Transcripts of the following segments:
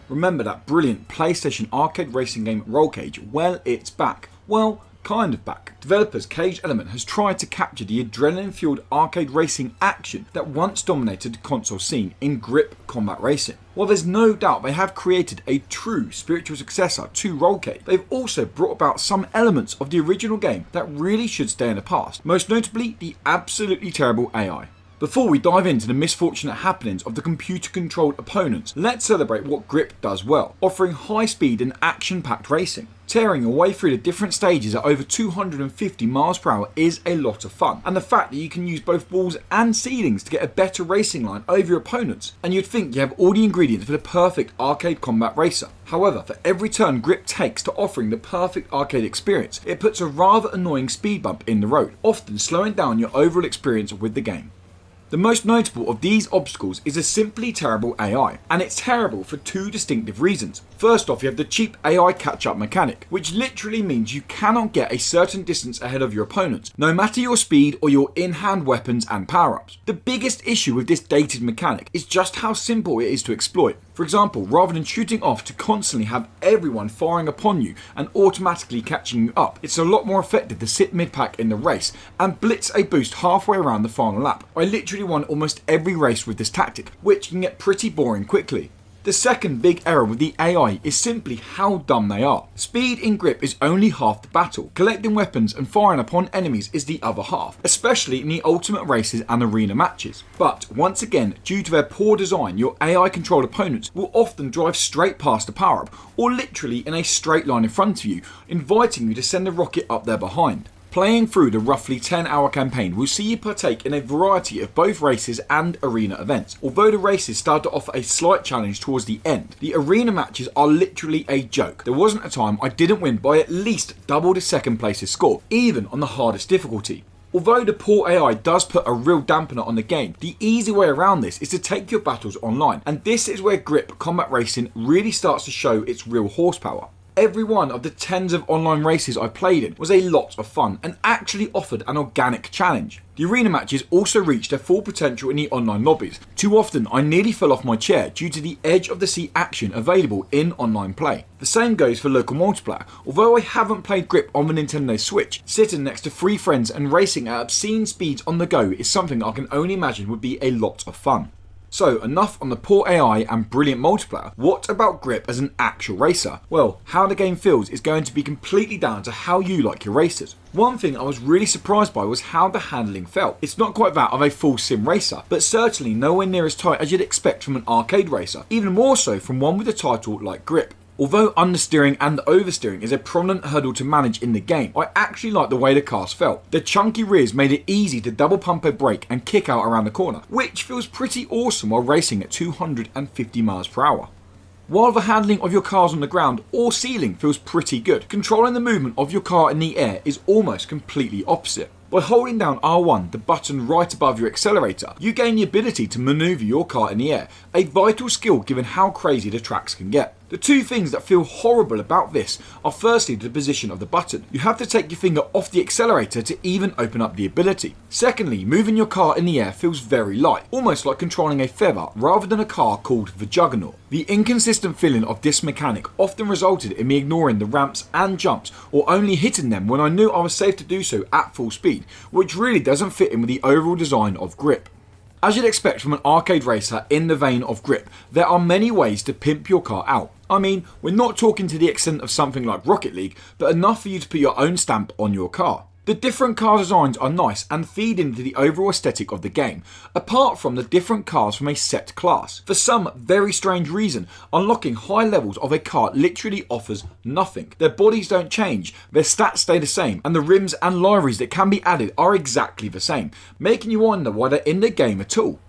Remember that brilliant PlayStation arcade racing game Roll Cage? Well, it's back. Well, kind of back. Developers Cage Element has tried to capture the adrenaline-fueled arcade racing action that once dominated the console scene in grip combat racing. While there's no doubt they have created a true spiritual successor to Roll Cage, they've also brought about some elements of the original game that really should stay in the past, most notably the absolutely terrible AI. Before we dive into the misfortunate happenings of the computer-controlled opponents, let's celebrate what Grip does well, offering high speed and action-packed racing. Tearing your way through the different stages at over 250 miles per hour is a lot of fun, and the fact that you can use both walls and ceilings to get a better racing line over your opponents, and you'd think you have all the ingredients for the perfect arcade combat racer. However, for every turn Grip takes to offering the perfect arcade experience, it puts a rather annoying speed bump in the road, often slowing down your overall experience with the game. The most notable of these obstacles is a simply terrible AI, and it's terrible for two distinctive reasons. First off, you have the cheap AI catch-up mechanic, which literally means you cannot get a certain distance ahead of your opponents, no matter your speed or your in-hand weapons and power-ups. The biggest issue with this dated mechanic is just how simple it is to exploit. For example, rather than shooting off to constantly have everyone firing upon you and automatically catching you up, it's a lot more effective to sit mid-pack in the race and blitz a boost halfway around the final lap. I literally won almost every race with this tactic, which can get pretty boring quickly. The second big error with the AI is simply how dumb they are. Speed in Grip is only half the battle. Collecting weapons and firing upon enemies is the other half, especially in the ultimate races and arena matches. But once again, due to their poor design, your AI controlled opponents will often drive straight past the power up, or literally in a straight line in front of you, inviting you to send a rocket up their behind. Playing through the roughly 10-hour campaign will see you partake in a variety of both races and arena events. Although the races start to offer a slight challenge towards the end, the arena matches are literally a joke. There wasn't a time I didn't win by at least double the second place's score, even on the hardest difficulty. Although the poor AI does put a real dampener on the game, the easy way around this is to take your battles online, and this is where Grip Combat Racing really starts to show its real horsepower. Every one of the tens of online races I played in was a lot of fun and actually offered an organic challenge. The arena matches also reached their full potential in the online lobbies. Too often I nearly fell off my chair due to the edge of the seat action available in online play. The same goes for local multiplayer. Although I haven't played Grip on the Nintendo Switch, sitting next to three friends and racing at obscene speeds on the go is something I can only imagine would be a lot of fun. So enough on the poor AI and brilliant multiplayer. What about Grip as an actual racer? Well, how the game feels is going to be completely down to how you like your racers. One thing I was really surprised by was how the handling felt. It's not quite that of a full sim racer, but certainly nowhere near as tight as you'd expect from an arcade racer, even more so from one with a title like Grip. Although understeering and oversteering is a prominent hurdle to manage in the game, I actually like the way the cars felt. The chunky rears made it easy to double pump a brake and kick out around the corner, which feels pretty awesome while racing at 250 miles per hour. While the handling of your cars on the ground or ceiling feels pretty good, controlling the movement of your car in the air is almost completely opposite. By holding down R1, the button right above your accelerator, you gain the ability to maneuver your car in the air, a vital skill given how crazy the tracks can get. The two things that feel horrible about this are firstly the position of the button. You have to take your finger off the accelerator to even open up the ability. Secondly, moving your car in the air feels very light, almost like controlling a feather rather than a car called the Juggernaut. The inconsistent feeling of this mechanic often resulted in me ignoring the ramps and jumps or only hitting them when I knew I was safe to do so at full speed, which really doesn't fit in with the overall design of Grip. As you'd expect from an arcade racer in the vein of Grip, there are many ways to pimp your car out. I mean, we're not talking to the extent of something like Rocket League, but enough for you to put your own stamp on your car. The different car designs are nice and feed into the overall aesthetic of the game, apart from the different cars from a set class. For some very strange reason, unlocking high levels of a car literally offers nothing. Their bodies don't change, their stats stay the same, and the rims and liveries that can be added are exactly the same, making you wonder why they're in the game at all.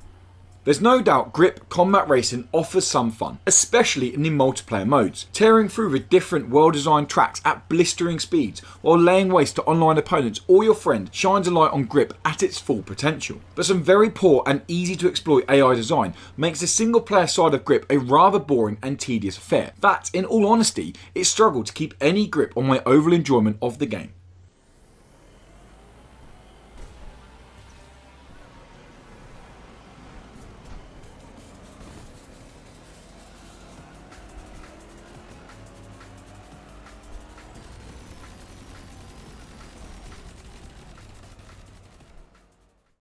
There's no doubt Grip Combat Racing offers some fun, especially in the multiplayer modes, tearing through the different well-designed tracks at blistering speeds while laying waste to online opponents or your friend shines a light on Grip at its full potential. But some very poor and easy to exploit AI design makes the single player side of Grip a rather boring and tedious affair that, in all honesty, it struggled to keep any grip on my overall enjoyment of the game.